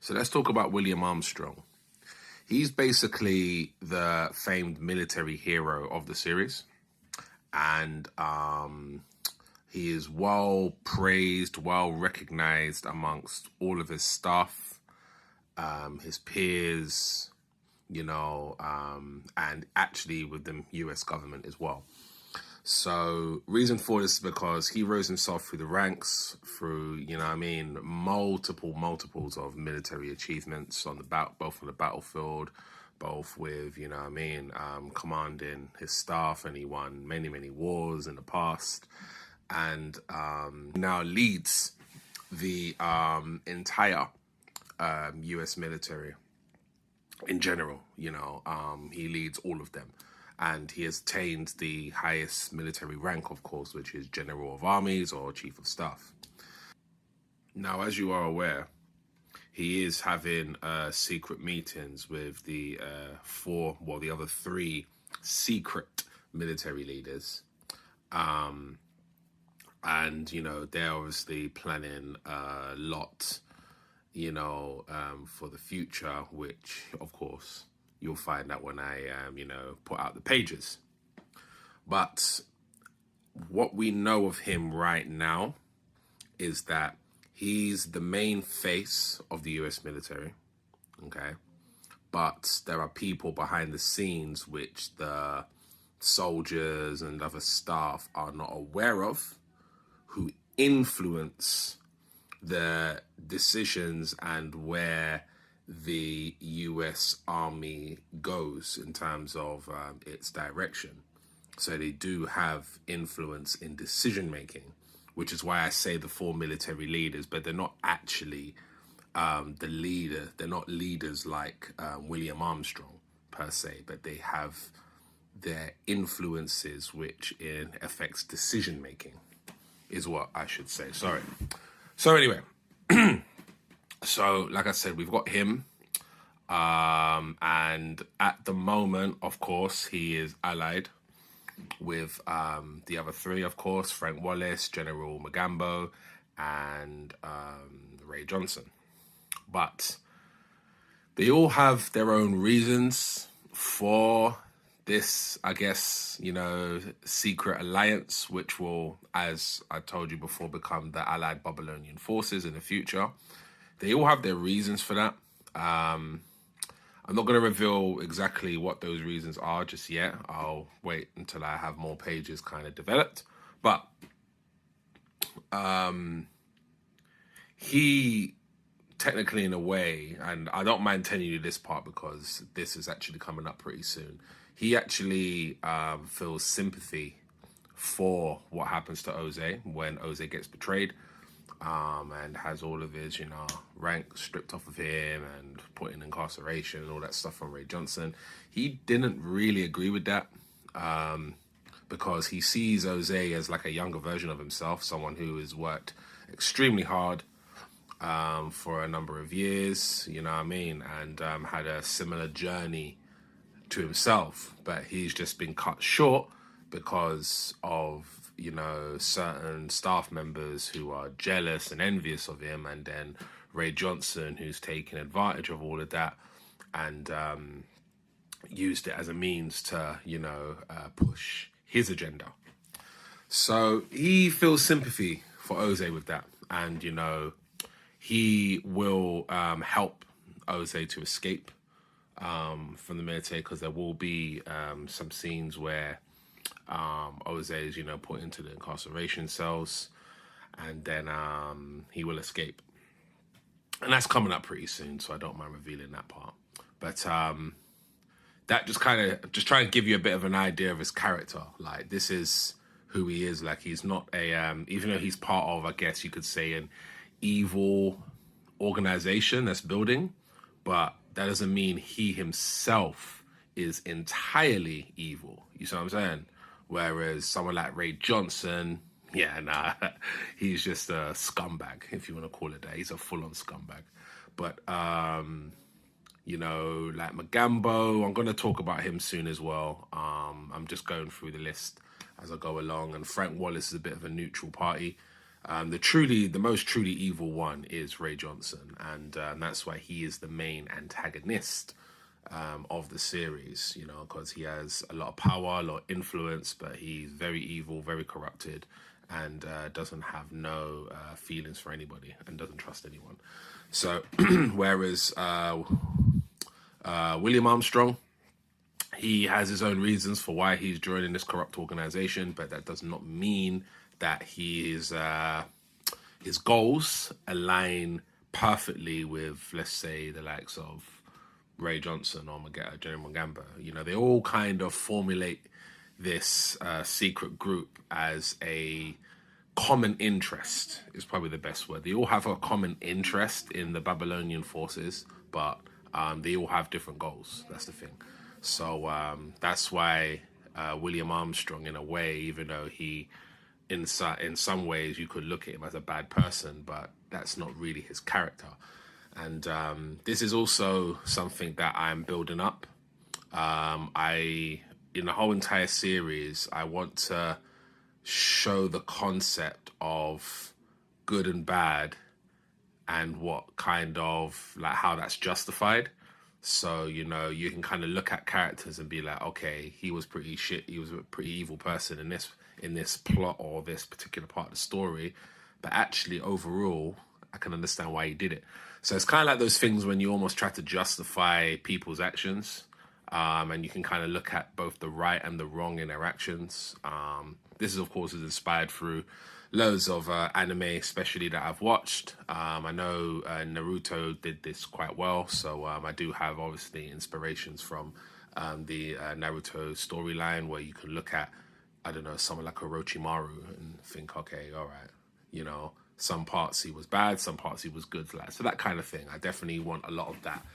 So let's talk about William Armstrong. He's basically the famed military hero of the series. And he is well praised, well recognized amongst all of his staff, his peers, and actually with the US government as well. So reason for this is because he rose himself through the ranks, through, multiples of military achievements on the both on the battlefield, both with, commanding his staff, and he won many wars in the past, and now leads the entire US military in general. He leads all of them. And he has attained the highest military rank, of course, which is General of Armies or Chief of Staff. Now, as you are aware, he is having secret meetings with the other three secret military leaders. And, they're obviously planning a lot, for the future, which, of course, you'll find out when I, put out the pages. But what we know of him right now is that he's the main face of the US military, okay? But there are people behind the scenes which the soldiers and other staff are not aware of, who influence the decisions and where the US Army goes in terms of its direction. So they do have influence in decision making, which is why I say the four military leaders, but they're not actually the leader. They're not leaders like William Armstrong per se, but they have their influences which affects decision making, is what I should say. Sorry. So anyway, so like I said, we've got him. And at the moment, of course, he is allied with the other three, of course, Frank Wallace, General Magambo, and Ray Johnson. But they all have their own reasons for this, I guess, secret alliance, which will, as I told you before, become the Allied Babylonian forces in the future. They all have their reasons for that. I'm not going to reveal exactly what those reasons are just yet. I'll wait until I have more pages kind of developed. But he technically, in a way, and I don't mind telling you this part because this is actually coming up pretty soon, he actually feels sympathy for what happens to Oze when Oze gets betrayed. And has all of his, rank stripped off of him and put in incarceration and all that stuff from Ray Johnson. He didn't really agree with that because he sees Oze as like a younger version of himself, someone who has worked extremely hard for a number of years, and had a similar journey to himself, but he's just been cut short because of certain staff members who are jealous and envious of him, and then Ray Johnson, who's taken advantage of all of that and used it as a means to, push his agenda. So he feels sympathy for Oze with that, and, he will help Oze to escape from the military, because there will be some scenes where Oze is, put into the incarceration cells, and then he will escape. And that's coming up pretty soon, so I don't mind revealing that part. But that just trying to give you a bit of an idea of his character. Like, this is who he is. Like, he's not a, even though he's part of, I guess you could say, an evil organization that's building, but that doesn't mean he himself is entirely evil. You see what I'm saying? Whereas someone like Ray Johnson, he's just a scumbag, if you want to call it that. He's a full-on scumbag. But, like Magambo, I'm going to talk about him soon as well. I'm just going through the list as I go along. And Frank Wallace is a bit of a neutral party. The most truly evil one is Ray Johnson, and that's why he is the main antagonist of the series, you know, because he has a lot of power, a lot of influence, but he's very evil, very corrupted, and doesn't have no feelings for anybody and doesn't trust anyone. So, whereas William Armstrong, he has his own reasons for why he's joining this corrupt organization, but that does not mean that his goals align perfectly with, let's say, the likes of Ray Johnson or General Mugamba. You know, they all kind of formulate this secret group as a common interest, is probably the best word. They all have a common interest in the Babylonian forces, but they all have different goals. That's the thing. So that's why William Armstrong, in a way, even though he, in some ways, you could look at him as a bad person, but that's not really his character. And this is also something that I'm building up. In the whole entire series, I want to show the concept of good and bad and what kind of, like, how that's justified. So, you know, you can kind of look at characters and be like, okay, he was pretty shit. He was a pretty evil person in this plot or this particular part of the story. But actually, overall, I can understand why he did it. So it's kind of like those things when you almost try to justify people's actions. And you can kind of look at both the right and the wrong in their actions. This is, of course, is inspired through loads of anime, especially that I've watched. I know Naruto did this quite well, so I do have, obviously, inspirations from the Naruto storyline, where you can look at, I don't know, someone like Orochimaru and think, okay, all right, you know, some parts he was bad, some parts he was good. So that kind of thing. I definitely want a lot of that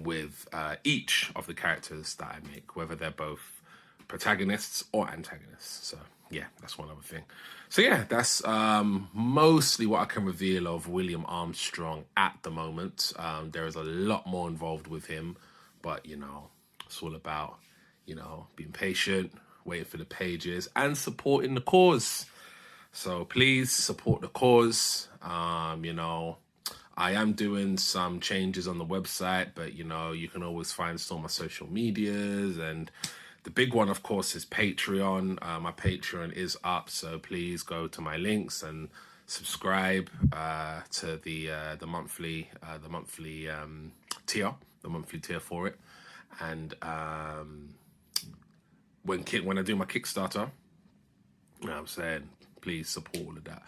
with each of the characters that I make, whether they're both protagonists or antagonists. So yeah, that's one other thing. So yeah, that's mostly what I can reveal of William Armstrong at the moment. There is a lot more involved with him, but you know, it's all about, you know, being patient, waiting for the pages, and supporting the cause. So please support the cause. You know, I am doing some changes on the website, but you know, you can always find some of my social medias, and the big one, of course, is Patreon. My Patreon is up, so please go to my links and subscribe to the monthly tier, the monthly tier for it. And when I do my Kickstarter, you know what I'm saying, please support all of that,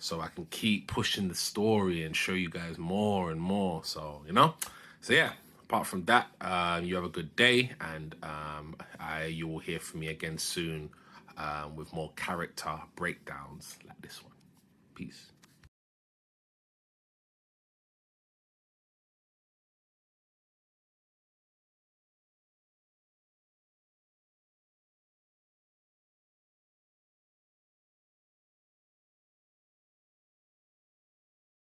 so I can keep pushing the story and show you guys more and more. So, you know, so yeah, apart from that, you have a good day, and you will hear from me again soon with more character breakdowns like this one. Peace.